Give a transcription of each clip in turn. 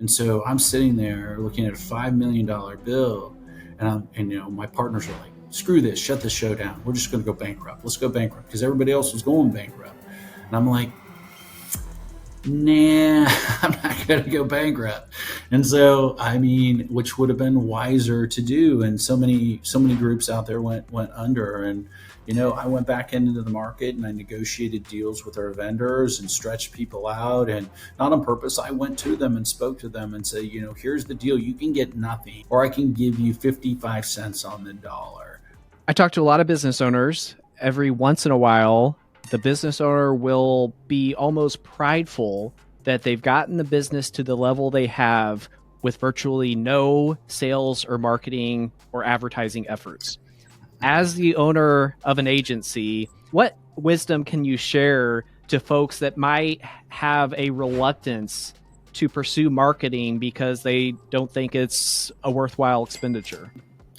And so I'm sitting there looking at a $5 million bill, and my partners are like, "Screw this, shut the show down. We're just going to go bankrupt. Let's go bankrupt," because everybody else was going bankrupt. And I'm like, nah, I'm not going to go bankrupt. And so, I mean, which would have been wiser to do. And so many groups out there went under. And, I went back into the market and I negotiated deals with our vendors and stretched people out. And not on purpose, I went to them and spoke to them and said, here's the deal. You can get nothing, or I can give you 55 cents on the dollar. I talk to a lot of business owners. Every once in a while, the business owner will be almost prideful that they've gotten the business to the level they have with virtually no sales or marketing or advertising efforts. As the owner of an agency, what wisdom can you share to folks that might have a reluctance to pursue marketing because they don't think it's a worthwhile expenditure?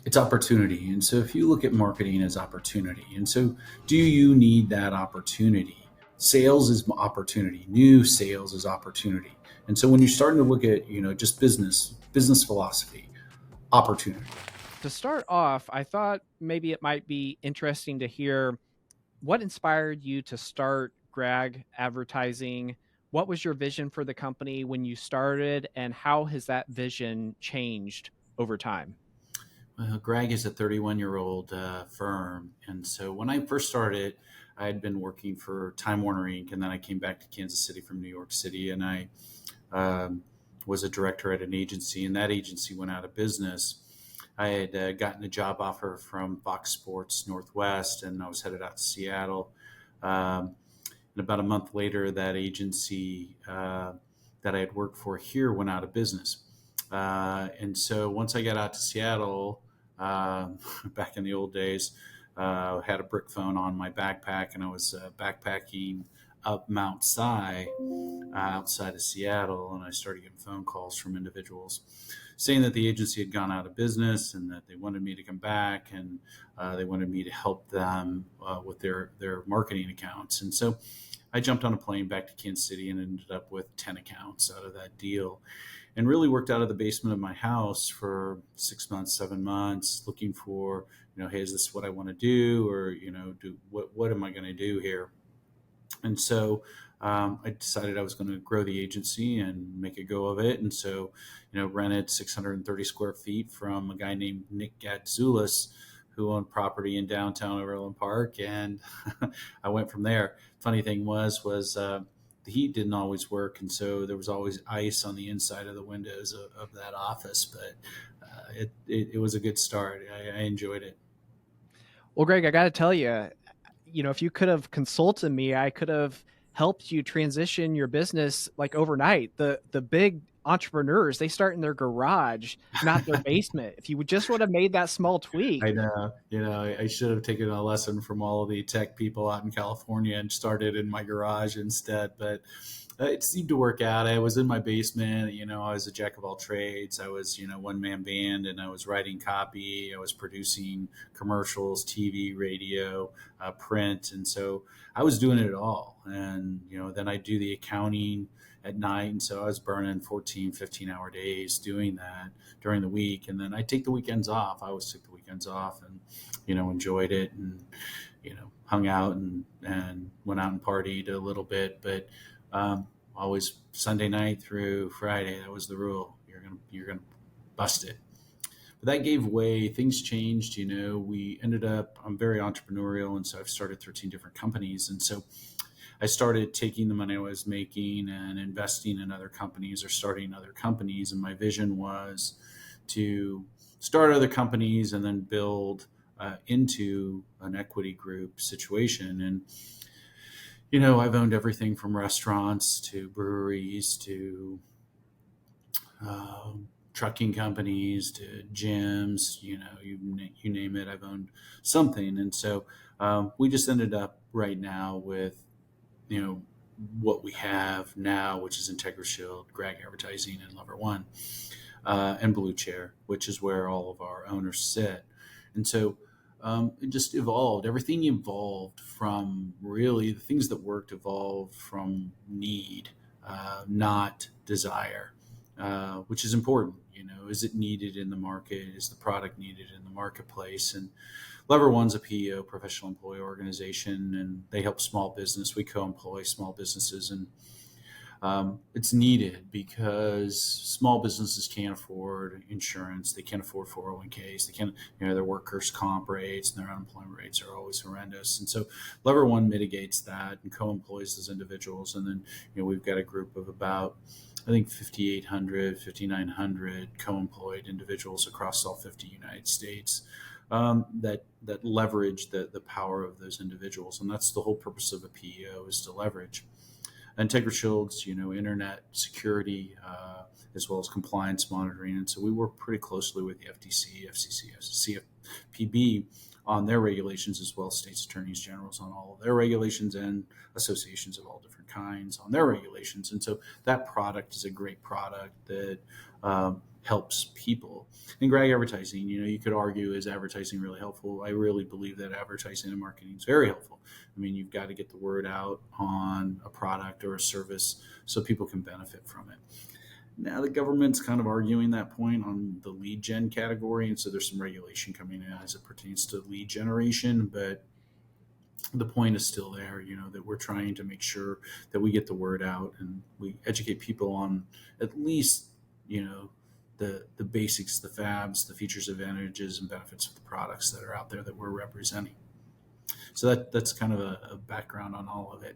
It's opportunity. And so if you look at marketing as opportunity, and so do you need that opportunity? Sales is opportunity. New sales is opportunity. And so when you're starting to look at, just business philosophy, opportunity. To start off, I thought maybe it might be interesting to hear what inspired you to start Gragg Advertising. What was your vision for the company when you started, and how has that vision changed over time? Well, Greg is a 31-year-old firm. And so when I first started, I had been working for Time Warner Inc. And then I came back to Kansas City from New York City. And I was a director at an agency. And that agency went out of business. I had gotten a job offer from Fox Sports Northwest, and I was headed out to Seattle. And about a month later, that agency that I had worked for here went out of business. And so once I got out to Seattle, back in the old days, I had a brick phone on my backpack, and I was backpacking up Mount Si outside of Seattle, and I started getting phone calls from individuals saying that the agency had gone out of business and that they wanted me to come back, and they wanted me to help them with their marketing accounts. And so I jumped on a plane back to Kansas City and ended up with 10 accounts out of that deal, and really worked out of the basement of my house for 6 months, 7 months, looking for, hey, is this what I want to do? Or, what am I going to do here? And so I decided I was going to grow the agency and make a go of it. And so, rented 630 square feet from a guy named Nick Gadzoulis, who owned property in downtown Overland Park. And I went from there. Funny thing was the heat didn't always work. And so there was always ice on the inside of the windows of that office. But it was a good start. I enjoyed it. Well, Greg, I got to tell you, if you could have consulted me, I could have helped you transition your business like overnight. The big entrepreneurs, they start in their garage, not their basement. If you just would have made that small tweak. I know, I should have taken a lesson from all of the tech people out in California and started in my garage instead. But it seemed to work out. I was in my basement. I was a jack of all trades. I was, one man band, and I was writing copy. I was producing commercials, TV, radio, print. And so I was doing it all. And, then I do the accounting at night. And so I was burning 14, 15-hour days doing that during the week. And then I take the weekends off. I always took the weekends off and, enjoyed it, and, hung out and went out and partied a little bit. But always Sunday night through Friday, that was the rule. You're gonna bust it. But that gave way. Things changed. We ended up. I'm very entrepreneurial, and so I've started 13 different companies. And so I started taking the money I was making and investing in other companies or starting other companies. And my vision was to start other companies and then build into an equity group situation. And I've owned everything from restaurants to breweries to trucking companies to gyms. You name it, I've owned something. And so we just ended up right now with what we have now, which is Integra Shield, Gragg Advertising, and Lover One, and Blue Chair, which is where all of our owners sit. And so it just evolved. Everything evolved from, really, the things that worked evolved from need, not desire. which is important. Is it needed in the market? Is the product needed in the marketplace? And Lever One's a PEO, professional employee organization, and they help small business. We co-employ small businesses, and it's needed because small businesses can't afford insurance. They can't afford 401ks. They can't, their workers' comp rates and their unemployment rates are always horrendous. And so Lever One mitigates that and co-employs those individuals. And then, we've got a group of about, I think, 5,800, 5,900 co-employed individuals across all 50 United States that leverage the power of those individuals. And that's the whole purpose of a PEO, is to leverage. Integra Shields, internet security, as well as compliance monitoring. And so we work pretty closely with the FTC, FCC, CFPB on their regulations, as well as states attorneys generals on all of their regulations, and associations of all different kinds on their regulations. And so that product is a great product that helps people. And Greg, advertising, you could argue, is advertising really helpful? I really believe that advertising and marketing is very helpful. I mean, you've got to get the word out on a product or a service so people can benefit from it. Now the government's kind of arguing that point on the lead gen category, and so there's some regulation coming in as it pertains to lead generation, but the point is still there, that we're trying to make sure that we get the word out and we educate people on at least, the basics, the fabs, the features, advantages, and benefits of the products that are out there that we're representing. So that's kind of a background on all of it.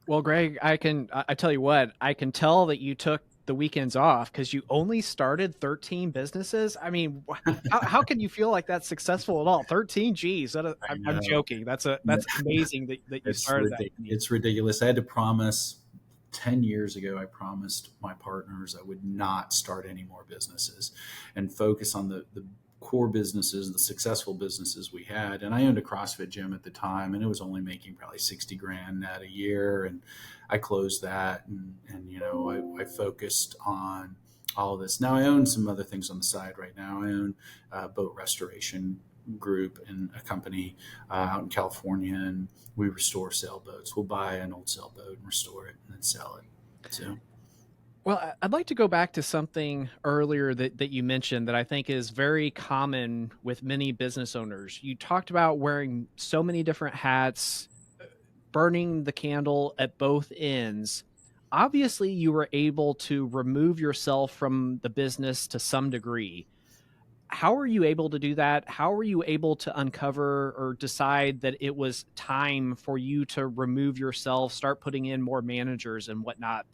Well, Greg, I tell you what, I can tell that you took the weekends off because you only started 13 businesses. I mean, how can you feel like that's successful at all? 13, geez, I'm joking. That's amazing that you started that. It's ridiculous. I had to promise 10 years ago, I promised my partners I would not start any more businesses and focus on the core businesses, the successful businesses we had. And I owned a CrossFit gym at the time, and it was only making probably 60 grand net a year. And I closed that, and I focused on all of this. Now I own some other things on the side right now. I own a boat restoration group and a company out in California, and we restore sailboats. We'll buy an old sailboat and restore it and then sell it. So, well, I'd like to go back to something earlier that you mentioned that I think is very common with many business owners. You talked about wearing so many different hats, burning the candle at both ends. Obviously, you were able to remove yourself from the business to some degree. How are you able to do that? How are you able to uncover or decide that it was time for you to remove yourself, start putting in more managers and whatnot?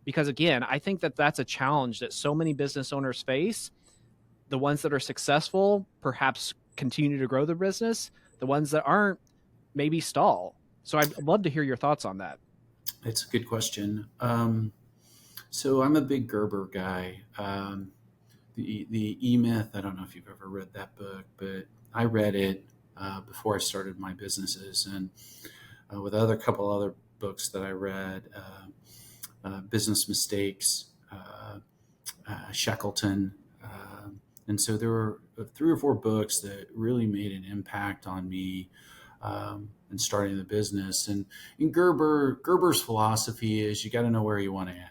Because again, I think that that's a challenge that so many business owners face. The ones that are successful perhaps continue to grow their business. The ones that aren't maybe stall. So I'd love to hear your thoughts on that. It's a good question. So I'm a big Gerber guy. The E-Myth, I don't know if you've ever read that book, but I read it before I started my businesses, and with a couple other books that I read, Business Mistakes, Shackleton. And so there were 3 or 4 books that really made an impact on me in starting the business. And in Gerber's philosophy is you got to know where you want to end.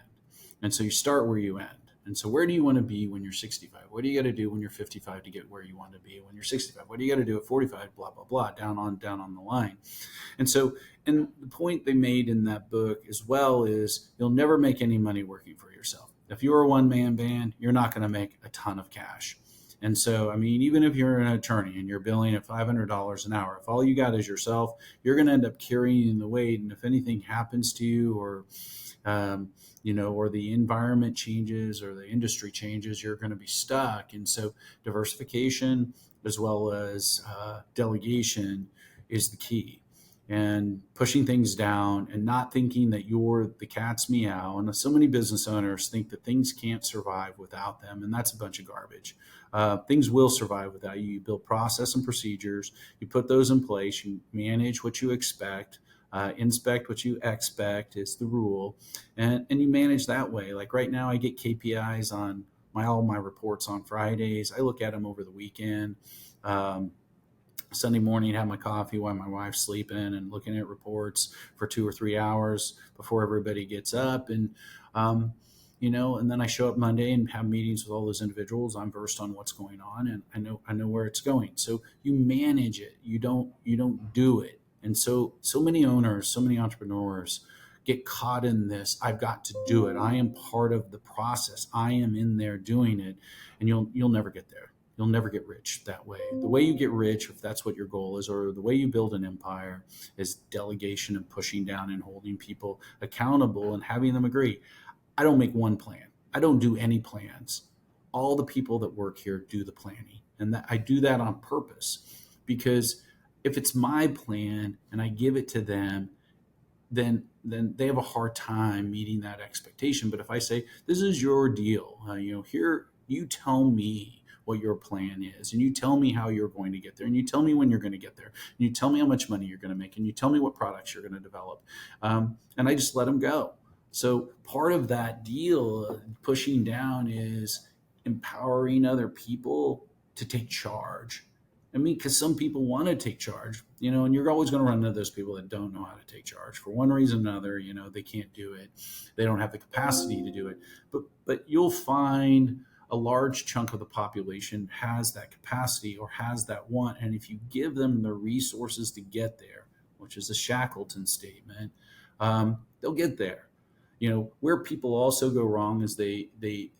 And so you start where you end. And so where do you want to be when you're 65? What do you got to do when you're 55 to get where you want to be when you're 65? What do you got to do at 45? Blah, blah, blah, down on the line. And so, and the point they made in that book as well is you'll never make any money working for yourself. If you're a one-man band, you're not going to make a ton of cash. And so, I mean, even if you're an attorney and you're billing at $500 an hour, if all you got is yourself, you're going to end up carrying the weight. And if anything happens to you, or or the environment changes or the industry changes, you're going to be stuck. And so diversification as well as delegation is the key. And pushing things down and not thinking that you're the cat's meow. And so many business owners think that things can't survive without them. And that's a bunch of garbage. Things will survive without you. You build process and procedures. You put those in place. You manage what you expect. Inspect what you expect is the rule. And you manage that way. Like right now, I get KPIs on all my reports on Fridays. I look at them over the weekend. Sunday morning, have my coffee while my wife's sleeping and looking at reports for 2 or 3 hours before everybody gets up. And and then I show up Monday and have meetings with all those individuals. I'm versed on what's going on, and I know where it's going. So you manage it. You don't do it. And so many owners, so many entrepreneurs get caught in this. I've got to do it. I am part of the process. I am in there doing it, and you'll never get there. You'll never get rich that way. The way you get rich, if that's what your goal is, or the way you build an empire, is delegation and pushing down and holding people accountable and having them agree. I don't make one plan. I don't do any plans. All the people that work here do the planning. And I do that on purpose, because if it's my plan and I give it to them, then they have a hard time meeting that expectation. But if I say, this is your deal, here, you tell me what your plan is, and you tell me how you're going to get there, and you tell me when you're going to get there, and you tell me how much money you're going to make, and you tell me what products you're going to develop, and I just let them go. So part of that deal, pushing down, is empowering other people to take charge. I mean, because some people want to take charge, and you're always going to run into those people that don't know how to take charge for one reason or another. They can't do it. They don't have the capacity to do it. But you'll find a large chunk of the population has that capacity or has that want. And if you give them the resources to get there, which is a Shackleton statement, they'll get there. Where people also go wrong is they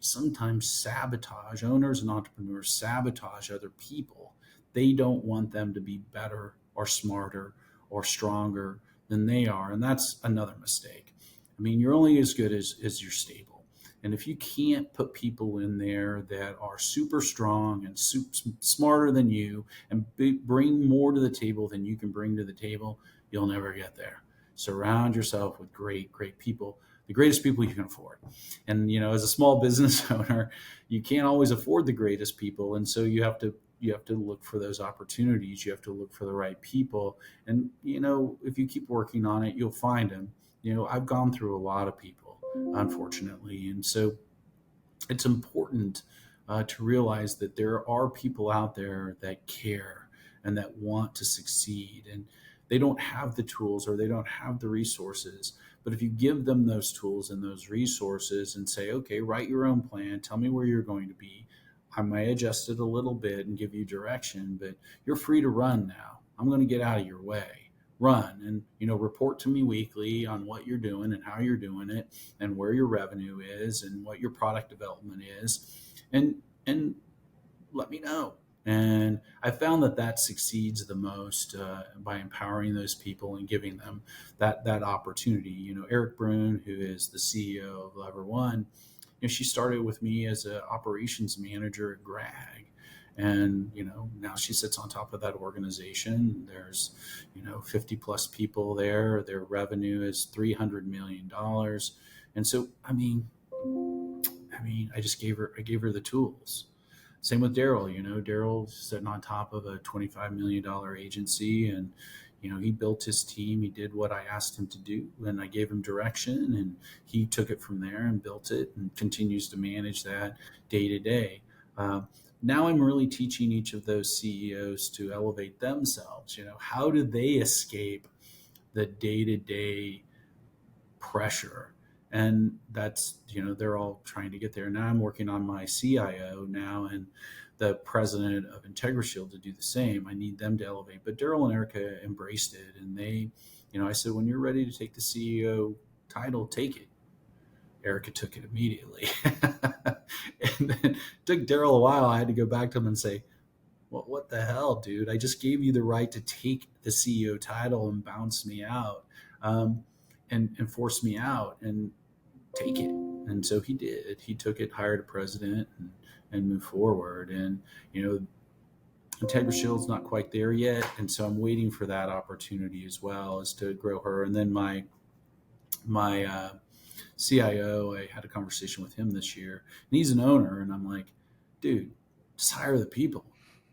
sometimes sabotage. Owners and entrepreneurs sabotage other people. They don't want them to be better or smarter or stronger than they are, and that's another mistake. I mean, you're only as good as your stable. And if you can't put people in there that are super strong and smarter than you, and bring more to the table than you can bring to the table, you'll never get there. Surround yourself with great people, the greatest people you can afford. And as a small business owner, you can't always afford the greatest people, and so you have to look for those opportunities. You have to look for the right people, and if you keep working on it, you'll find them. I've gone through a lot of people, unfortunately, and so it's important to realize that there are people out there that care and that want to succeed, and they don't have the tools or they don't have the resources. But if you give them those tools and those resources and say, okay, write your own plan, tell me where you're going to be, I may adjust it a little bit and give you direction, but you're free to run now. I'm going to get out of your way. Run and report to me weekly on what you're doing and how you're doing it, and where your revenue is and what your product development is, and let me know. And I found that succeeds the most by empowering those people and giving them that opportunity. Eric Brune, who is the CEO of Lever One, she started with me as an operations manager at Gragg. And now she sits on top of that organization. There's 50 plus people there. Their revenue is $300 million. And so I gave her the tools. Same with Daryl. Daryl's sitting on top of a $25 million agency, and he built his team. He did what I asked him to do, and I gave him direction, and he took it from there and built it and continues to manage that day to day. Now I'm really teaching each of those CEOs to elevate themselves. How do they escape the day to day pressure? And that's, they're all trying to get there. Now I'm working on my CIO now and the president of IntegraShield to do the same. I need them to elevate. But Daryl and Erica embraced it. And they, I said, when you're ready to take the CEO title, take it. Erica took it immediately. And then it took Daryl a while. I had to go back to him and say, well, what the hell, dude? I just gave you the right to take the CEO title and bounce me out, and force me out, and take it. And so he did. He took it, hired a president, and moved forward. And IntegraShield's not quite there yet, and so I'm waiting for that opportunity as well, as to grow her. And then my CIO, I had a conversation with him this year, and he's an owner, and I'm like, dude, just hire the people.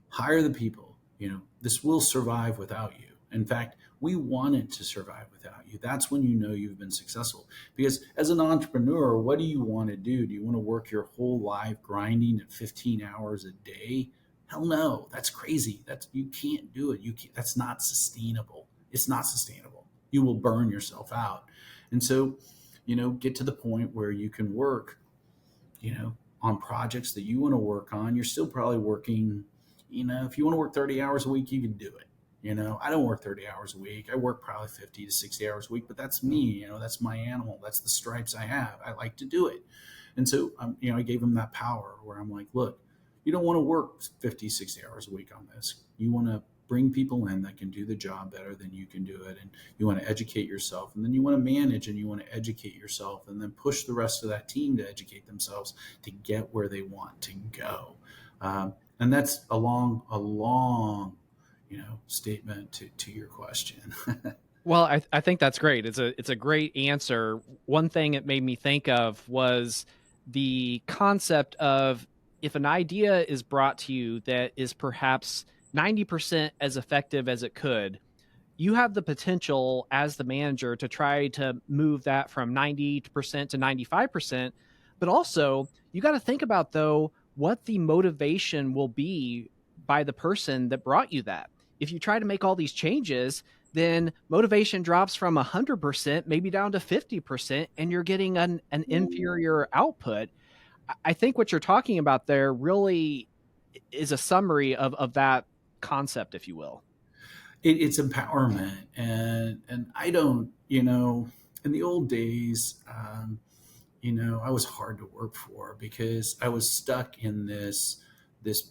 Hire the people. This will survive without you. In fact, we want it to survive without you. That's when you've been successful. Because as an entrepreneur, what do you want to do? Do you want to work your whole life grinding at 15 hours a day? Hell no, that's crazy. You can't do it. That's not sustainable. It's not sustainable. You will burn yourself out. And so, get to the point where you can work, on projects that you want to work on. You're still probably working, if you want to work 30 hours a week, you can do it. I don't work 30 hours a week. I work probably 50 to 60 hours a week, but that's me. That's my animal. That's the stripes I have. I like to do it. And so, I gave him that power where I'm like, look, you don't want to work 50, 60 hours a week on this. You want to bring people in that can do the job better than you can do it. And you want to educate yourself, and then you want to manage, and you want to educate yourself, and then push the rest of that team to educate themselves to get where they want to go. And that's a long, statement to your question. Well, I think that's great. It's a great answer. One thing it made me think of was the concept of, if an idea is brought to you that is perhaps 90% as effective as it could, you have the potential as the manager to try to move that from 90% to 95%. But also, you got to think about, though, what the motivation will be by the person that brought you that. If you try to make all these changes, then motivation drops from 100% maybe down to 50%, and you're getting an inferior output. I think what you're talking about there really is a summary of that concept, if you will. It's empowerment, and I don't, in the old days, I was hard to work for because I was stuck in this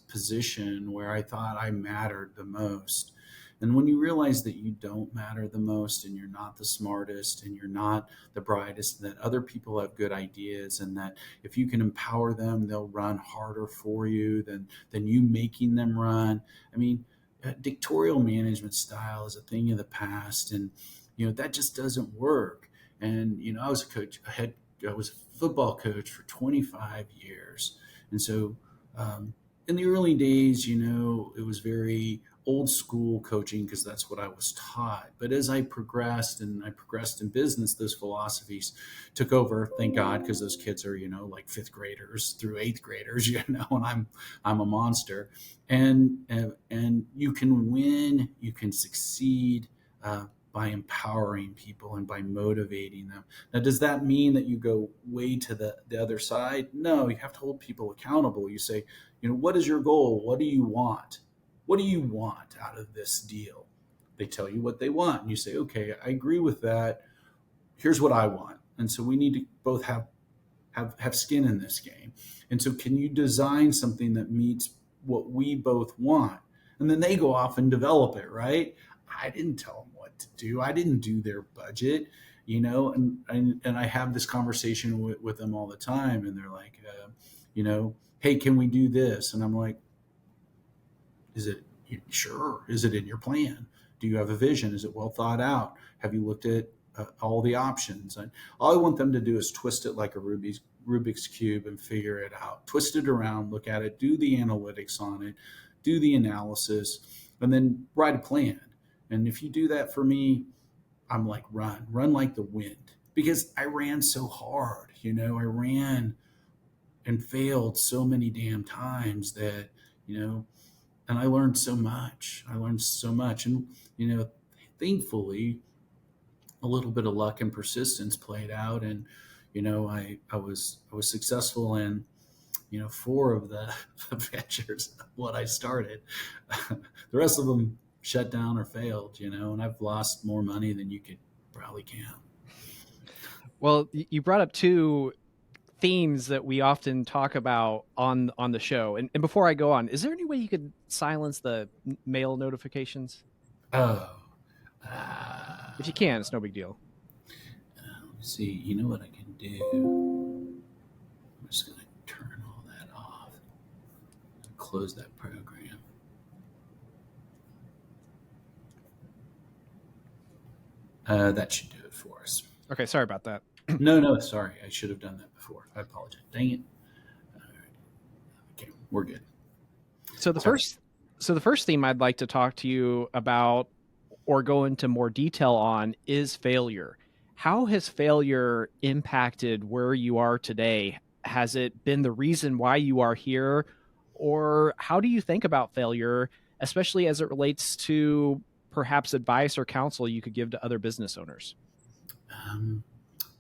position where I thought I mattered the most. And when you realize that you don't matter the most, and you're not the smartest, and you're not the brightest, that other people have good ideas, and that if you can empower them, they'll run harder for you than you making them run. I mean, dictatorial management style is a thing of the past, and that just doesn't work. And I was a coach, I was a football coach for 25 years, and so in the early days, it was very old school coaching because that's what I was taught. But as I progressed, and I progressed in business, those philosophies took over. Thank God, because those kids are like fifth graders through eighth graders, and I'm a monster. And you can win, you can succeed. By empowering people and by motivating them. Now, does that mean that you go way to the other side? No, you have to hold people accountable. You say, what is your goal? What do you want? What do you want out of this deal? They tell you what they want, and you say, okay, I agree with that. Here's what I want. And so we need to both have skin in this game. And so can you design something that meets what we both want? And then they go off and develop it, right? I didn't tell them what to do. I didn't do their budget, and I have this conversation with them all the time, and they're like, hey, can we do this? And I'm like, is it sure? Is it in your plan? Do you have a vision? Is it well thought out? Have you looked at all the options? And all I want them to do is twist it like a Rubik's Cube and figure it out. Twist it around, look at it, do the analytics on it, do the analysis, and then write a plan. And if you do that for me, I'm like, run like the wind, because I ran so hard. I ran and failed so many damn times that, and I learned so much. And, thankfully, a little bit of luck and persistence played out. And, I was successful in, four of the ventures, what I started. The rest of them shut down or failed, and I've lost more money than you could probably count. Well, you brought up two themes that we often talk about on the show. And before I go on, is there any way you could silence the mail notifications? Oh, If you can, it's no big deal. let me see. You know what I can do? I'm just going to turn all that off. Close that program. That should do it for us. Okay, sorry about that. No, sorry. I should have done that before. I apologize. Dang it. All right. Okay, we're good. So the first theme I'd like to talk to you about, or go into more detail on, is failure. How has failure impacted where you are today? Has it been the reason why you are here? Or how do you think about failure, especially as it relates to perhaps advice or counsel you could give to other business owners?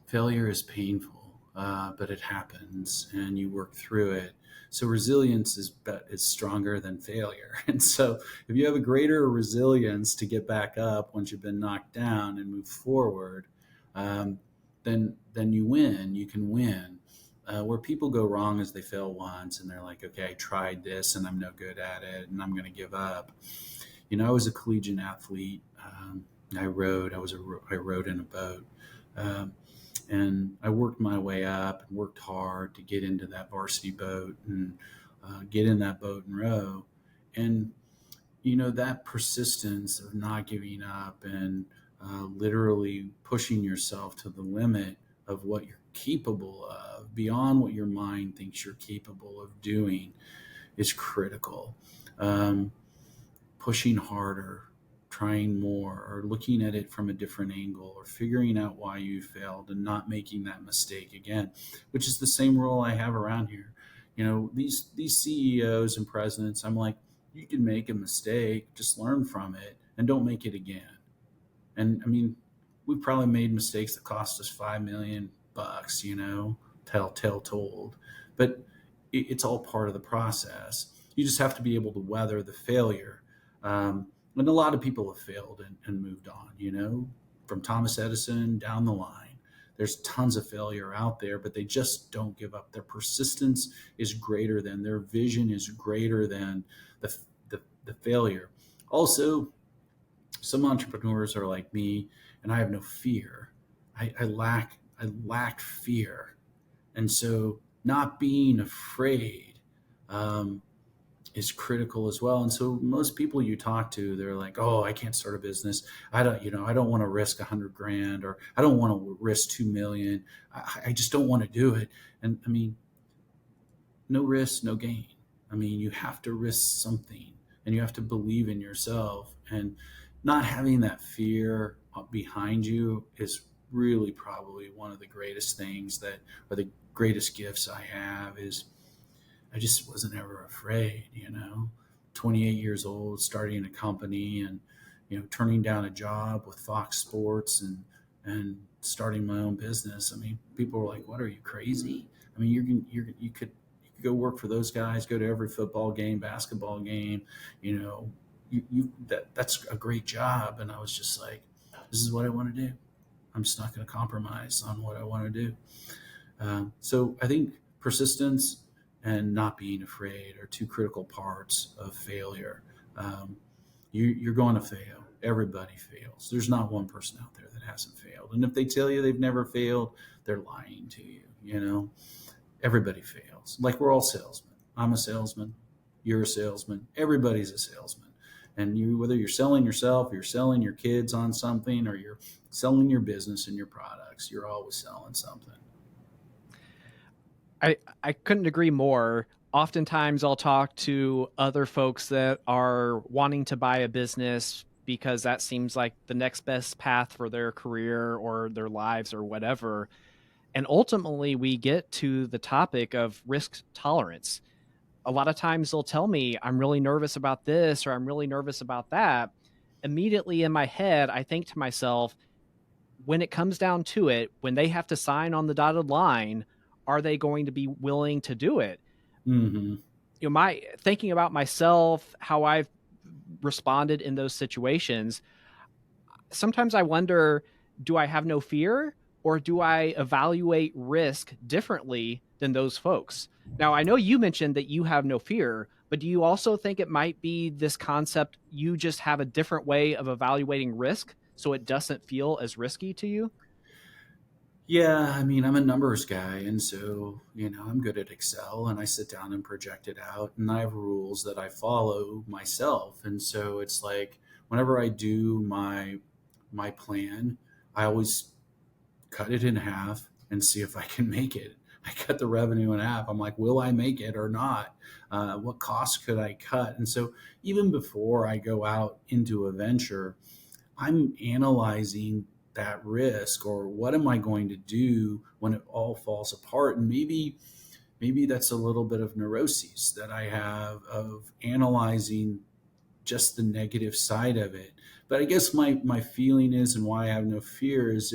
Failure is painful, but it happens, and you work through it. So resilience is stronger than failure. And so if you have a greater resilience to get back up once you've been knocked down and move forward, um, then you win. You can win. Where people go wrong is they fail once and they're like, okay, I tried this and I'm no good at it and I'm going to give up. I was a collegiate athlete. I rowed in a boat. Um, and I worked my way up and worked hard to get into that varsity boat and get in that boat and row. And that persistence of not giving up and literally pushing yourself to the limit of what you're capable of, beyond what your mind thinks you're capable of doing, is critical. Um, Pushing harder, trying more, or looking at it from a different angle, or figuring out why you failed and not making that mistake again, which is the same rule I have around here. These CEOs and presidents, I'm like, you can make a mistake, just learn from it and don't make it again. And I mean, we've probably made mistakes that cost us $5 million, tell told. But it's all part of the process. You just have to be able to weather the failure. And a lot of people have failed and moved on, from Thomas Edison down the line. There's tons of failure out there, but they just don't give up. Their persistence is greater than, their vision is greater than the, the failure. Also, some entrepreneurs are like me, and I have no fear. I lack fear, and so not being afraid um, is critical as well. And so most people you talk to, they're like, "Oh, I can't start a business. I don't want to risk 100 grand, or I don't want to risk 2 million. I just don't want to do it." And I mean, no risk, no gain. I mean, you have to risk something and you have to believe in yourself. And not having that fear behind you is really probably one of the greatest things that, or the greatest gifts I have, is I just wasn't ever afraid. 28 years old, starting a company, and, turning down a job with Fox Sports, and starting my own business. I mean, people were like, "What, are you crazy? I mean, you could go work for those guys, go to every football game, basketball game, that's a great job." And I was just like, this is what I want to do. I'm just not going to compromise on what I want to do. So I think persistence and not being afraid are two critical parts of failure. Um, you're going to fail. Everybody fails. There's not one person out there that hasn't failed. And if they tell you they've never failed, they're lying to you. Everybody fails. Like, we're all salesmen. I'm a salesman. You're a salesman. Everybody's a salesman. And whether you're selling yourself, or you're selling your kids on something, or you're selling your business and your products, you're always selling something. I couldn't agree more. Oftentimes, I'll talk to other folks that are wanting to buy a business because that seems like the next best path for their career or their lives or whatever. And ultimately, we get to the topic of risk tolerance. A lot of times, they'll tell me, "I'm really nervous about this," or "I'm really nervous about that." Immediately in my head, I think to myself, when it comes down to it, when they have to sign on the dotted line, are they going to be willing to do it? Mm-hmm. My thinking about myself, how I've responded in those situations, sometimes I wonder, do I have no fear, or do I evaluate risk differently than those folks? Now, I know you mentioned that you have no fear, but do you also think it might be this concept, you just have a different way of evaluating risk so it doesn't feel as risky to you? Yeah, I mean, I'm a numbers guy, and so, I'm good at Excel, and I sit down and project it out, and I have rules that I follow myself. And so it's like, whenever I do my plan, I always cut it in half and see if I can make it. I cut the revenue in half. I'm like, will I make it or not? What costs could I cut? And so even before I go out into a venture, I'm analyzing that risk, or what am I going to do when it all falls apart? And maybe that's a little bit of neuroses that I have, of analyzing just the negative side of it. But I guess my feeling is, and why I have no fear is,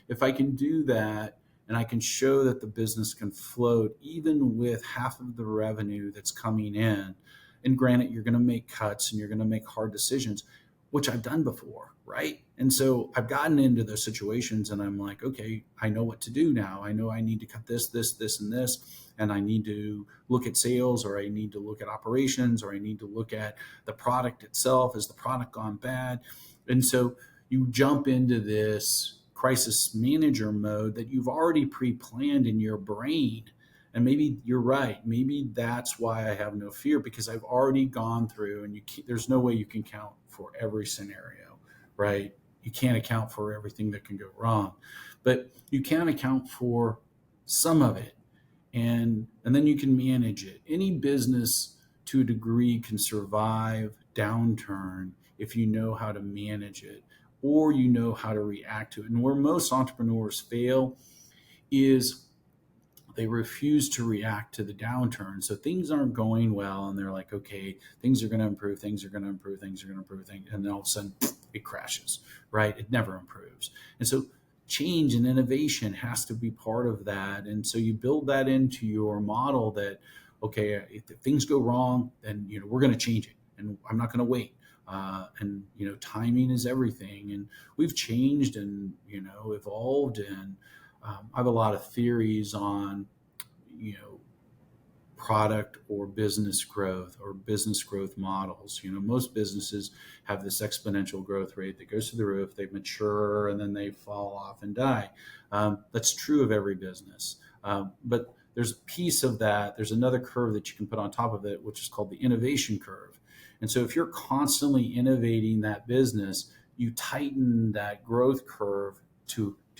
if I can do that, and I can show that the business can float even with half of the revenue that's coming in. And granted, you're going to make cuts and you're going to make hard decisions, which I've done before, right? And so I've gotten into those situations and I'm like, okay, I know what to do now. I know I need to cut this, and this, and I need to look at sales, or I need to look at operations, or I need to look at the product itself. Is the product gone bad? And so you jump into this crisis manager mode that you've already pre-planned in your brain. And maybe you're right. Maybe that's why I have no fear, because I've already gone through, and there's no way you can count for every scenario, right? You can't account for everything that can go wrong, but you can account for some of it, and then you can manage it. Any business to a degree can survive downturn if you know how to manage it, or you know how to react to it. And where most entrepreneurs fail is they refuse to react to the downturn. So things aren't going well, and they're like, okay, things are going to improve, things are going to improve, things are going to improve, and then all of a sudden it crashes, right? It never improves. And so change and innovation has to be part of that. And so you build that into your model that, okay, if things go wrong, then we're going to change it, and I'm not going to wait. And timing is everything. And we've changed and evolved, and I have a lot of theories on, product or business growth models. Most businesses have this exponential growth rate that goes to the roof. They mature and then they fall off and die. That's true of every business. But there's a piece of that. There's another curve that you can put on top of it, which is called the innovation curve. And so if you're constantly innovating that business, you tighten that growth curve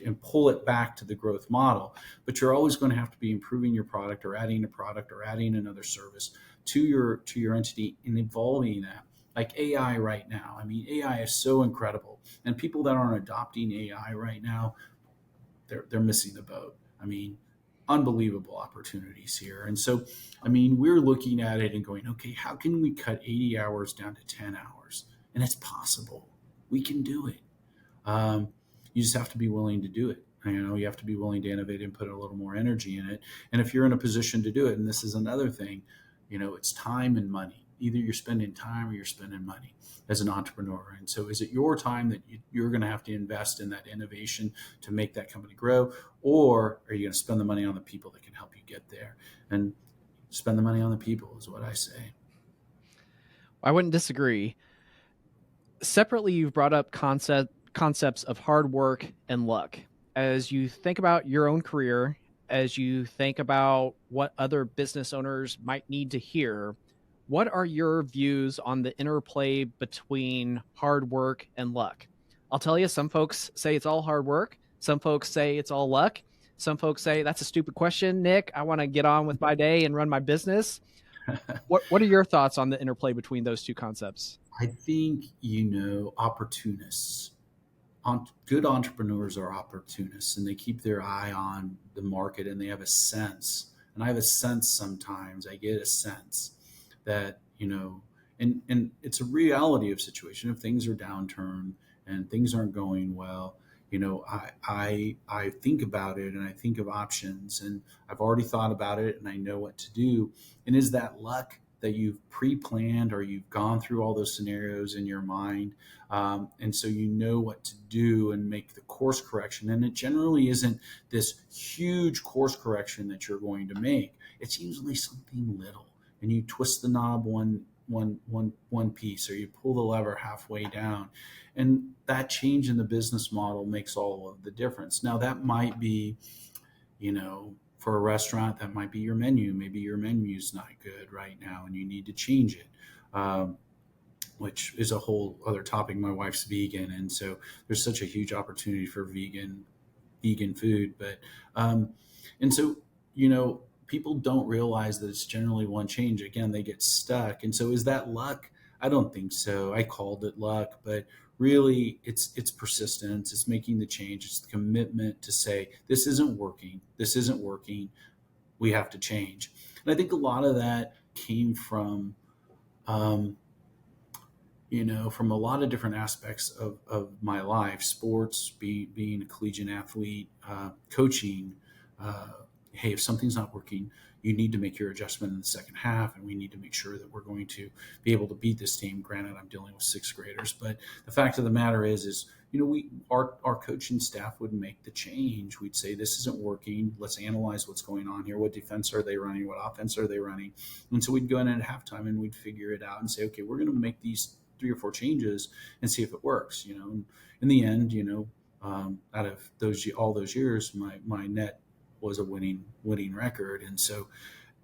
and pull it back to the growth model. But you're always going to have to be improving your product, or adding a product, or adding another service to your entity, and evolving that. Like AI right now. I mean, AI is so incredible, and people that aren't adopting AI right now, they're missing the boat. I mean, unbelievable opportunities here. And so, I mean, we're looking at it and going, okay, how can we cut 80 hours down to 10 hours? And it's possible. We can do it. You just have to be willing to do it. You have to be willing to innovate and put a little more energy in it. And if you're in a position to do it, and this is another thing, it's time and money. Either you're spending time or you're spending money as an entrepreneur. And so is it your time that you're going to have to invest in that innovation to make that company grow? Or are you going to spend the money on the people that can help you get there? And spend the money on the people is what I say. I wouldn't disagree. Separately, you've brought up concepts of hard work and luck. As you think about your own career, as you think about what other business owners might need to hear, what are your views on the interplay between hard work and luck? I'll tell you, some folks say it's all hard work. Some folks say it's all luck. Some folks say that's a stupid question, Nick. I want to get on with my day and run my business. What are your thoughts on the interplay between those two concepts? I think, opportunists. Good entrepreneurs are opportunists, and they keep their eye on the market, and they have a sense. And I have a sense sometimes. I get a sense that and it's a reality of situation. If things are downturn and things aren't going well, I think about it, and I think of options, and I've already thought about it, and I know what to do. And is that luck that you've pre-planned, or you've gone through all those scenarios in your mind, and so you know what to do and make the course correction? And it generally isn't this huge course correction that you're going to make. It's usually something little, and you twist the knob one piece, or you pull the lever halfway down, and that change in the business model makes all of the difference. Now that might be, for a restaurant, that might be your menu. Maybe your menu is not good right now and you need to change it, which is a whole other topic. My wife's vegan, and so there's such a huge opportunity for vegan food. But and so people don't realize that it's generally one change. Again, they get stuck. And so is that luck? I don't think so. I called it luck, but really it's persistence. It's making the change. It's the commitment to say, this isn't working. This isn't working. We have to change. And I think a lot of that came from, from a lot of different aspects of my life: sports, being a collegiate athlete, coaching, hey, if something's not working, you need to make your adjustment in the second half, and we need to make sure that we're going to be able to beat this team. Granted, I'm dealing with sixth graders, but the fact of the matter is our coaching staff would make the change. We'd say, this isn't working. Let's analyze what's going on here. What defense are they running? What offense are they running? And so we'd go in at halftime and we'd figure it out and say, okay, we're going to make these 3 or 4 changes and see if it works. And in the end, out of all those years, my net was a winning record. And so,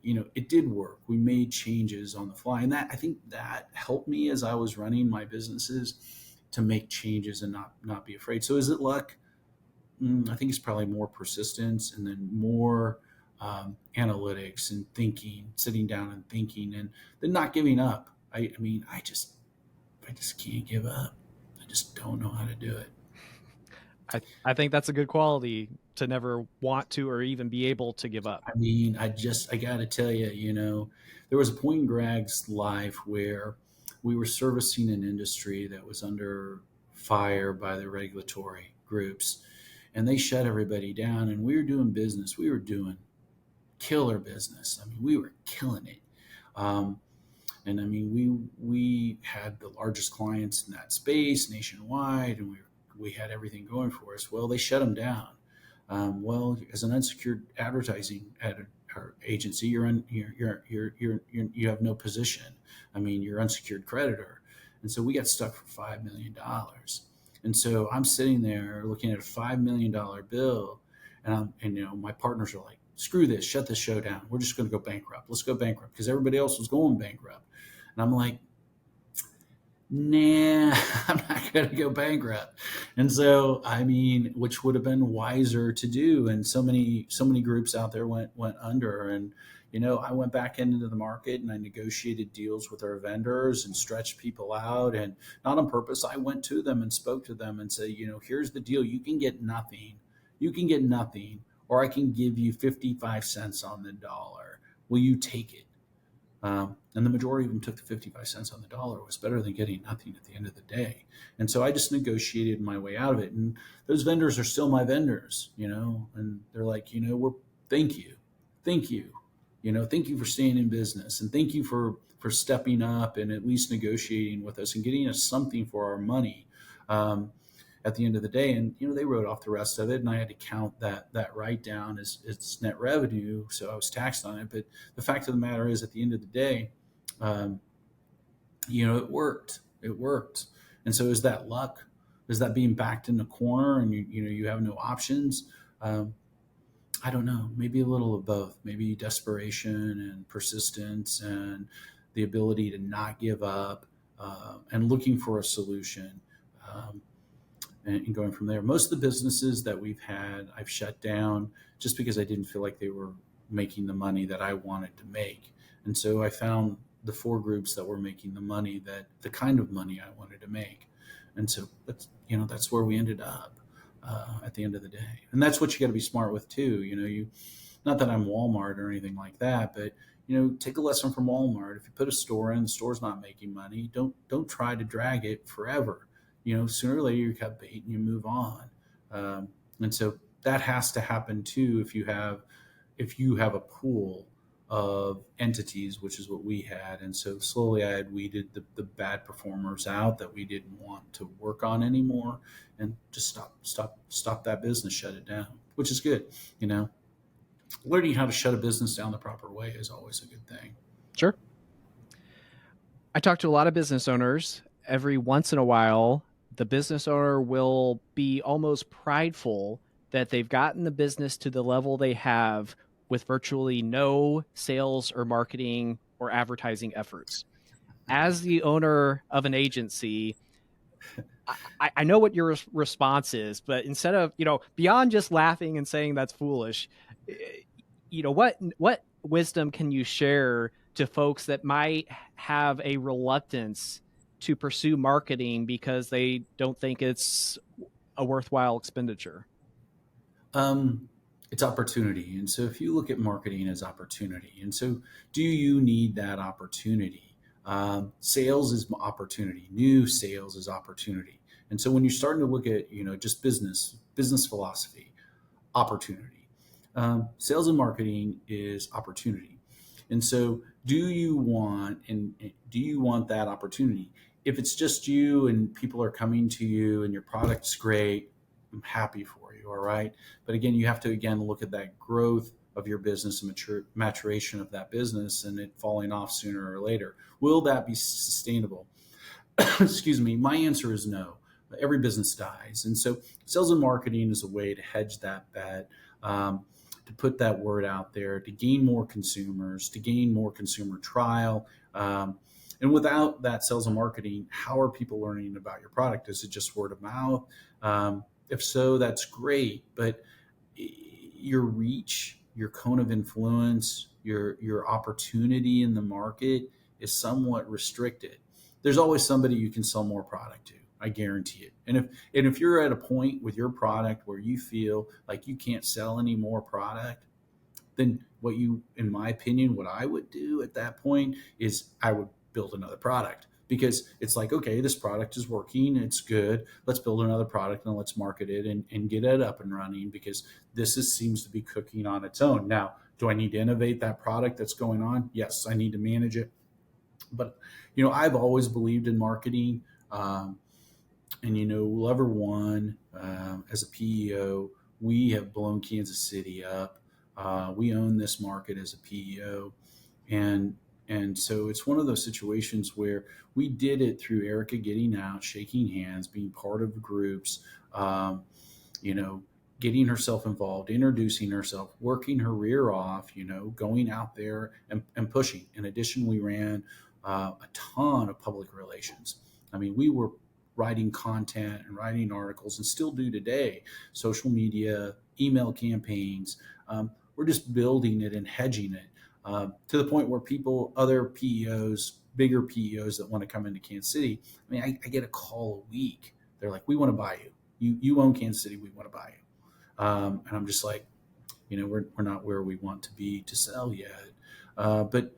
it did work. We made changes on the fly, and that, I think, that helped me as I was running my businesses, to make changes and not be afraid. So is it luck? I think it's probably more persistence, and then more analytics and thinking, sitting down and thinking, and then not giving up. I mean, I just can't give up. I just don't know how to do it. I think that's a good quality, to never want to or even be able to give up. I mean, I got to tell you, there was a point in Greg's life where we were servicing an industry that was under fire by the regulatory groups, and they shut everybody down. And we were doing business. We were doing killer business. I mean, we were killing it. And I mean, we had the largest clients in that space nationwide, and we had everything going for us. Well, they shut them down. Well, as an unsecured advertising agency, you have no position. I mean, you're unsecured creditor, and so we got stuck for $5 million. And so I'm sitting there looking at a $5 million bill, and my partners are like, "Screw this, shut this show down. We're just going to go bankrupt. Let's go bankrupt," because everybody else was going bankrupt, and I'm like, nah, I'm not going to go bankrupt. And so, I mean, which would have been wiser to do. And so many groups out there went under. And, I went back into the market and I negotiated deals with our vendors and stretched people out. And not on purpose, I went to them and spoke to them and said, here's the deal. You can get nothing. You can get nothing, or I can give you 55 cents on the dollar. Will you take it? And the majority of them took the 55 cents on the dollar. It was better than getting nothing at the end of the day. And so I just negotiated my way out of it. And those vendors are still my vendors, and they're like, thank you. Thank you. Thank you for staying in business, and thank you for stepping up and at least negotiating with us and getting us something for our money. At the end of the day. And they wrote off the rest of it, and I had to count that write down as its net revenue, so I was taxed on it. But the fact of the matter is, at the end of the day, it worked. And so, is that luck? Is that being backed in the corner and you have no options? I don't know. Maybe a little of both. Maybe desperation and persistence and the ability to not give up, and looking for a solution. And going from there. Most of the businesses that we've had, I've shut down just because I didn't feel like they were making the money that I wanted to make. And so I found the 4 groups that were making the kind of money I wanted to make. And so that's where we ended up at the end of the day. And that's what you got to be smart with too. Not that I'm Walmart or anything like that, but take a lesson from Walmart. If you put a store in, the store's not making money, don't try to drag it forever. Sooner or later you cut bait and you move on. And so that has to happen too. If you have a pool of entities, which is what we had. And so slowly I had weeded the bad performers out that we didn't want to work on anymore, and just stop that business, shut it down, which is good. Learning how to shut a business down the proper way is always a good thing. Sure. I talk to a lot of business owners. Every once in a while, the business owner will be almost prideful that they've gotten the business to the level they have with virtually no sales or marketing or advertising efforts. As the owner of an agency, I know what your response is, but instead of, beyond just laughing and saying that's foolish, what wisdom can you share to folks that might have a reluctance to pursue marketing because they don't think it's a worthwhile expenditure? It's opportunity. And so if you look at marketing as opportunity, and so do you need that opportunity? Sales is opportunity. New sales is opportunity. And so when you're starting to look at, just business philosophy, opportunity. Sales and marketing is opportunity. And so, do you want that opportunity? If it's just you and people are coming to you and your product's great, I'm happy for you. All right. But again, you have to again look at that growth of your business and maturation of that business and it falling off sooner or later. Will that be sustainable? Excuse me. My answer is no. Every business dies. And so sales and marketing is a way to hedge that bet. To put that word out there, to gain more consumers, to gain more consumer trial. And without that sales and marketing, how are people learning about your product? Is it just word of mouth? If so, that's great. But your reach, your cone of influence, your opportunity in the market is somewhat restricted. There's always somebody you can sell more product to. I guarantee it. And if you're at a point with your product where you feel like you can't sell any more product, then in my opinion, what I would do at that point is I would build another product because it's like, okay, this product is working. It's good. Let's build another product and let's market it and get it up and running because seems to be cooking on its own. Now, do I need to innovate that product that's going on? Yes, I need to manage it. But, I've always believed in marketing. And lever one, as a PEO, we have blown Kansas City up. We own this market as a PEO, and so it's one of those situations where we did it through Erica getting out, shaking hands, being part of groups, you know, getting herself involved, introducing herself, working her rear off, going out there and pushing. In addition, we ran a ton of public relations. I mean, we were writing content and writing articles and still do today, social media, email campaigns. We're just building it and hedging it to the point where other PEOs, bigger PEOs that want to come into Kansas City, I mean, I get a call a week. They're like, we want to buy you. You own Kansas City. We want to buy you. And I'm just like, we're not where we want to be to sell yet. But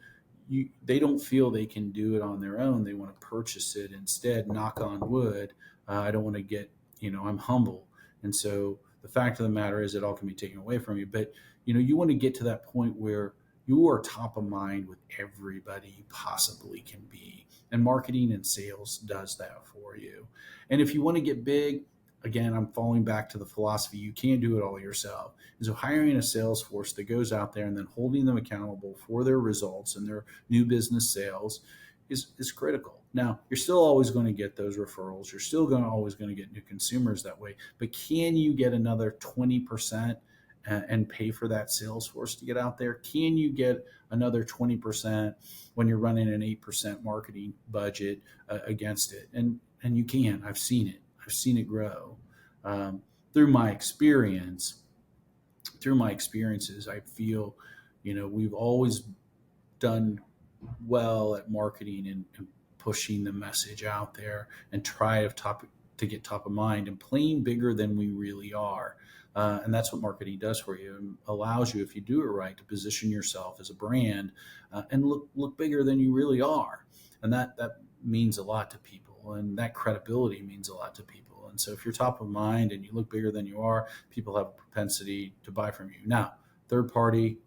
they don't feel they can do it on their own. They want to purchase it instead. Knock on wood. I don't want to get, I'm humble. And so the fact of the matter is it all can be taken away from you. But, you want to get to that point where you are top of mind with everybody you possibly can be. And marketing and sales does that for you. And if you want to get big, again, I'm falling back to the philosophy, you can't do it all yourself. And so hiring a sales force that goes out there and then holding them accountable for their results and their new business sales is critical. Now, you're still always going to get those referrals. You're still always going to get new consumers that way. But can you get another 20% and pay for that sales force to get out there? Can you get another 20% when you're running an 8% marketing budget against it? And you can. I've seen it. I've seen it grow. Through my experiences, I feel, we've always done well at marketing and pushing the message out there and try to get top of mind and playing bigger than we really are. And that's what marketing does for you. It allows you, if you do it right, to position yourself as a brand and look bigger than you really are. And that means a lot to people, and that credibility means a lot to people. And so if you're top of mind and you look bigger than you are, people have a propensity to buy from you. Now, third party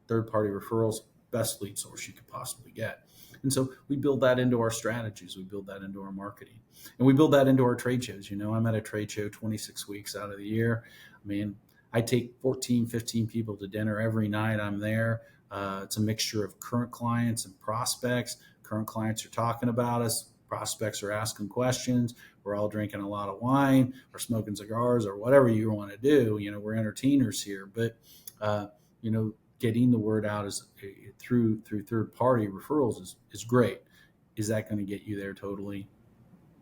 referrals, best lead source you could possibly get. And so we build that into our strategies. We build that into our marketing, and we build that into our trade shows. I'm at a trade show 26 weeks out of the year. I mean, I take 14, 15 people to dinner every night I'm there. It's a mixture of current clients and prospects. Current clients are talking about us. Prospects are asking questions. We're all drinking a lot of wine or smoking cigars or whatever you want to do. We're entertainers here, but, getting the word out through third party referrals is great. Is that going to get you there totally?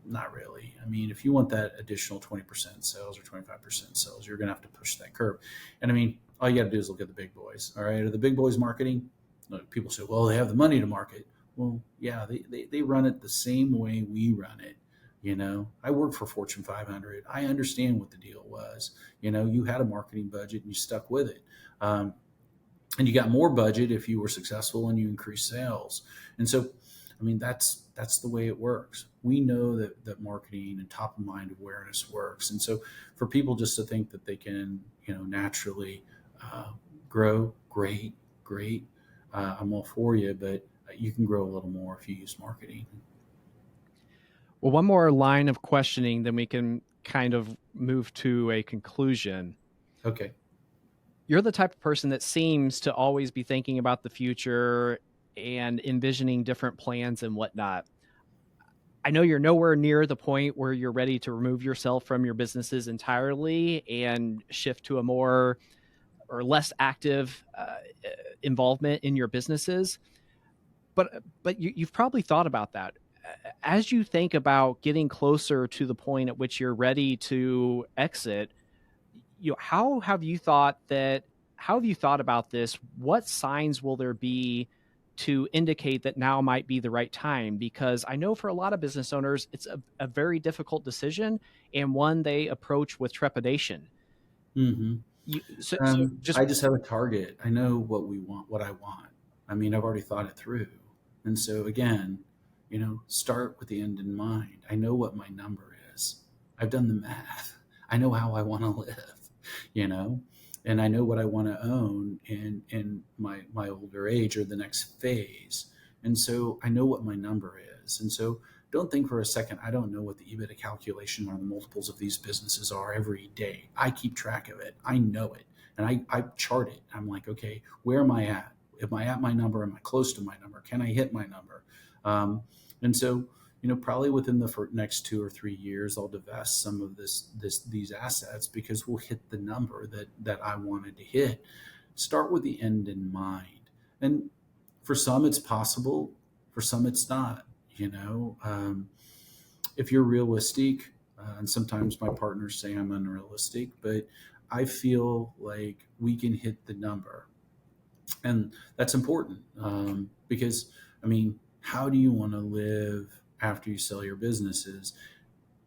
Not really. I mean, if you want that additional 20% sales or 25% sales, you're going to have to push that curve. And I mean, all you got to do is look at the big boys. All right. Are the big boys marketing? People say, well, they have the money to market. Well, yeah, they run it the same way we run it. I work for Fortune 500. I understand what the deal was. You had a marketing budget and you stuck with it. And you got more budget if you were successful and you increased sales. And so, I mean, that's the way it works. We know that marketing and top of mind awareness works. And so for people just to think that they can, naturally uh, grow, great, great. I'm all for you, but you can grow a little more if you use marketing. Well, one more line of questioning, then we can kind of move to a conclusion. Okay. You're the type of person that seems to always be thinking about the future and envisioning different plans and whatnot. I know you're nowhere near the point where you're ready to remove yourself from your businesses entirely and shift to a more or less active involvement in your businesses. But you've probably thought about that. As you think about getting closer to the point at which you're ready to exit, how have you thought that? How have you thought about this? What signs will there be to indicate that now might be the right time? Because I know for a lot of business owners, it's a very difficult decision and one they approach with trepidation. hmm So just I just have a target. I know what we want, what I want. I mean, I've already thought it through. And so, again, start with the end in mind. I know what my number is. I've done the math. I know how I want to live, you know, and I know what I want to own in my older age or the next phase. And so I know what my number is. And so don't think for a second, I don't know what the EBITDA calculation or the multiples of these businesses are every day. I keep track of it. I know it. And I chart it. I'm like, okay, where am I at? Am I at my number? Am I close to my number? Can I hit my number? Um, and so, probably within the next 2 or 3 years, I'll divest some of these assets because we'll hit the number that I wanted to hit. Start with the end in mind. And for some, it's possible. For some, it's not. If you're realistic, and sometimes my partners say I'm unrealistic, but I feel like we can hit the number. And that's important because, I mean, how do you want to live after you sell your businesses?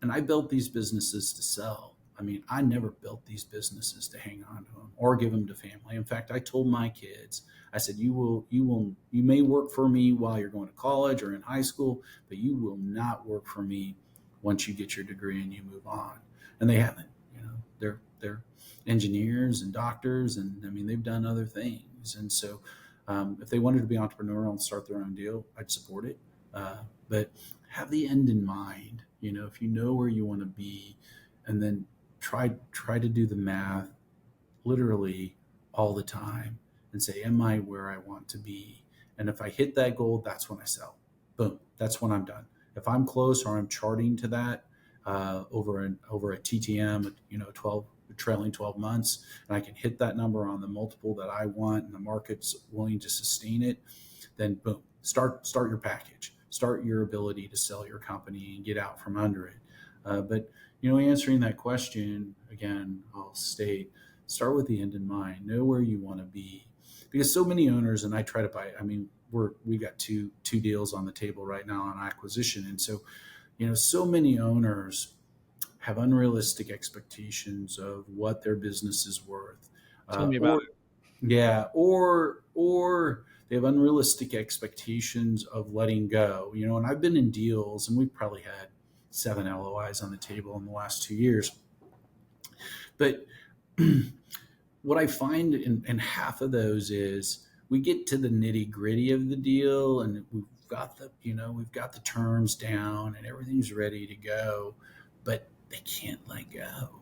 And I built these businesses to sell. I mean, I never built these businesses to hang on to them or give them to family. In fact, I told my kids, I said, you may work for me while you're going to college or in high school, but you will not work for me once you get your degree and you move on. And they haven't. They're engineers and doctors, and I mean, they've done other things. And so, if they wanted to be entrepreneurial and start their own deal, I'd support it. But have the end in mind. If you know where you want to be, and then try to do the math literally all the time and say, am I where I want to be? And if I hit that goal, that's when I sell. Boom, that's when I'm done. If I'm close or I'm charting to that over a TTM, 12 trailing 12 months, and I can hit that number on the multiple that I want, and the market's willing to sustain it, then boom, start your package, start your ability to sell your company and get out from under it. But answering that question again, I'll state, start with the end in mind. Know where you want to be, because so many owners, and I try to buy. I mean, we got two deals on the table right now on acquisition, and so so many owners have unrealistic expectations of what their business is worth, tell me about or yeah, or they have unrealistic expectations of letting go. And I've been in deals, and we've probably had 7 LOIs on the table in the last 2 years. But what I find in half of those is we get to the nitty gritty of the deal, and we've got the terms down, and everything's ready to go, but they can't let go.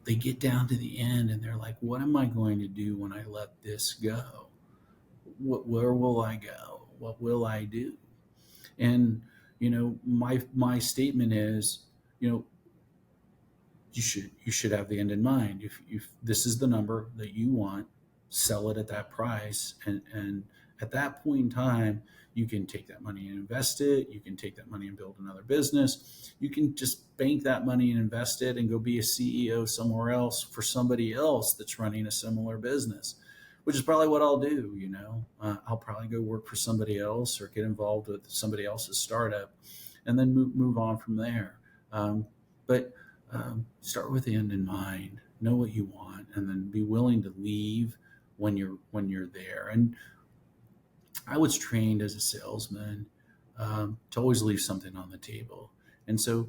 They get down to the end, and they're like, "What am I going to do when I let this go? Where will I go? What will I do?" And my statement is, you know, you should have the end in mind. If this is the number that you want, sell it at that price, and at that point in time, you can take that money and invest it. You can take that money and build another business. You can just bank that money and invest it and go be a CEO somewhere else for somebody else that's running a similar business, which is probably what I'll do. I'll probably go work for somebody else or get involved with somebody else's startup, and then move on from there. But start with the end in mind. Know what you want, and then be willing to leave when you're there. And I was trained as a salesman to always leave something on the table, and so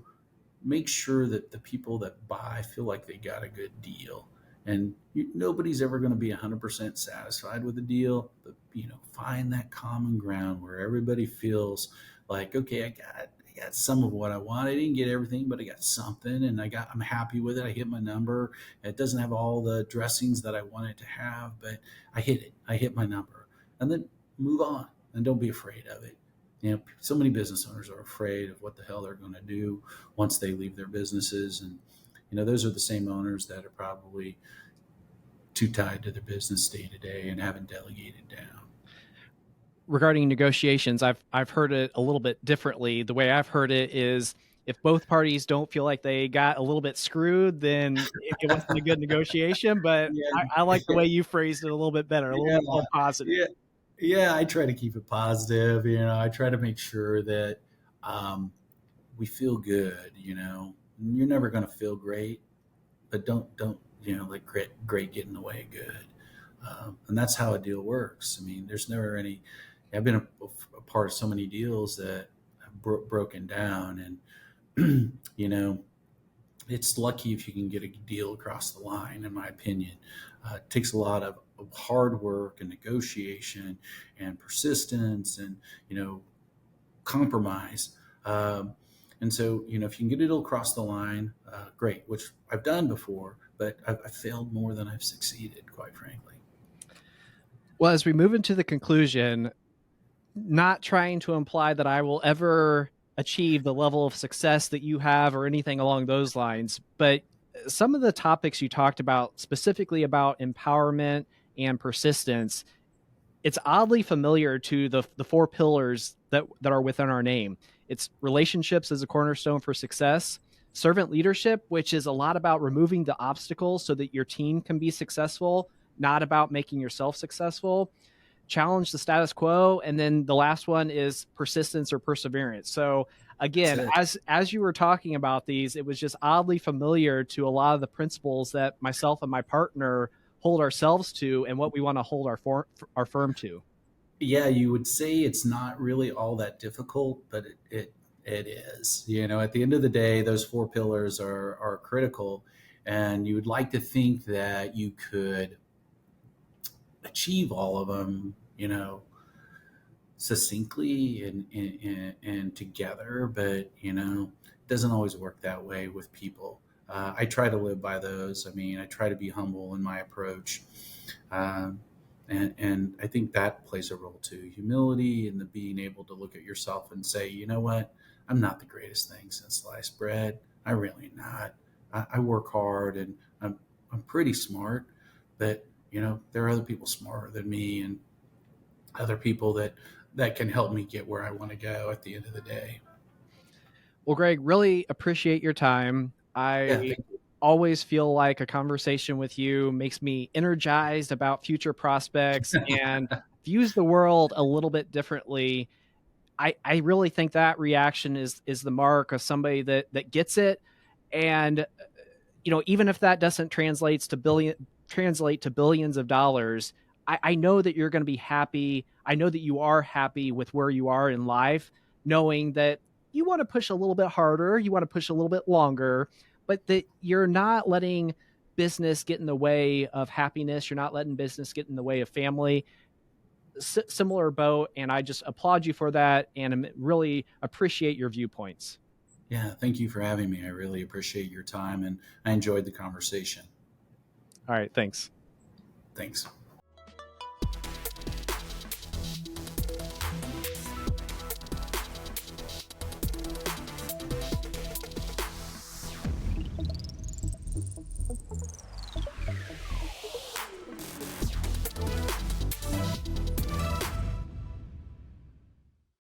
make sure that the people that buy feel like they got a good deal. And nobody's ever going to be 100% satisfied with a deal, but find that common ground where everybody feels like, okay, I got some of what I want. I didn't get everything, but I got something, and I'm happy with it. I hit my number. It doesn't have all the dressings that I want it to have, but I hit it. I hit my number, and then move on, and don't be afraid of it. So many business owners are afraid of what the hell they're going to do once they leave their businesses, and those are the same owners that are probably too tied to their business day to day and haven't delegated down. Regarding negotiations, I've heard it a little bit differently. The way I've heard it is, if both parties don't feel like they got a little bit screwed, then it wasn't a good negotiation. But Yeah, I like the way you phrased it a little bit better, a little yeah, bit more positive. yeah, yeah. I try to keep it positive. I try to make sure that we feel good. You're never going to feel great, but don't let great get in the way of good. And that's how a deal works. I mean, there's never any. I've been a part of so many deals that have broken down, and it's lucky if you can get a deal across the line. In my opinion, it takes a lot of hard work and negotiation and persistence and compromise. And so, if you can get it across the line, great, which I've done before, but I've failed more than I've succeeded, quite frankly. Well, as we move into the conclusion, not trying to imply that I will ever achieve the level of success that you have or anything along those lines, but some of the topics you talked about, specifically about empowerment and persistence, it's oddly familiar to the four pillars that are within our name. It's relationships as a cornerstone for success, servant leadership, which is a lot about removing the obstacles so that your team can be successful, not about making yourself successful, challenge the status quo, and then the last one is persistence or perseverance. So That's again, it. as you were talking about these, it was just oddly familiar to a lot of the principles that myself and my partner hold ourselves to and what we want to hold our firm to. Yeah, you would say it's not really all that difficult, but it is. At the end of the day, those four pillars are critical, and you would like to think that you could achieve all of them, succinctly and together, but it doesn't always work that way with people. I try to live by those. I mean, I try to be humble in my approach. Um, and I think that plays a role too. Humility and the being able to look at yourself and say, you know what, I'm not the greatest thing since sliced bread. I really not. I work hard, and I'm pretty smart, but there are other people smarter than me, and other people that can help me get where I want to go at the end of the day. Well, Greg, really appreciate your time. Yeah, I thank you. always feel like a conversation with you makes me energized about future prospects and views the world a little bit differently. I really think that reaction is the mark of somebody that gets it. And even if that doesn't translate to billions of dollars, I know that you're going to be happy. I know that you are happy with where you are in life, knowing that you want to push a little bit harder, you want to push a little bit longer, but that you're not letting business get in the way of happiness. You're not letting business get in the way of family. Similar boat, and I just applaud you for that, and really appreciate your viewpoints. Yeah, thank you for having me. I really appreciate your time, and I enjoyed the conversation. All right, thanks. Thanks.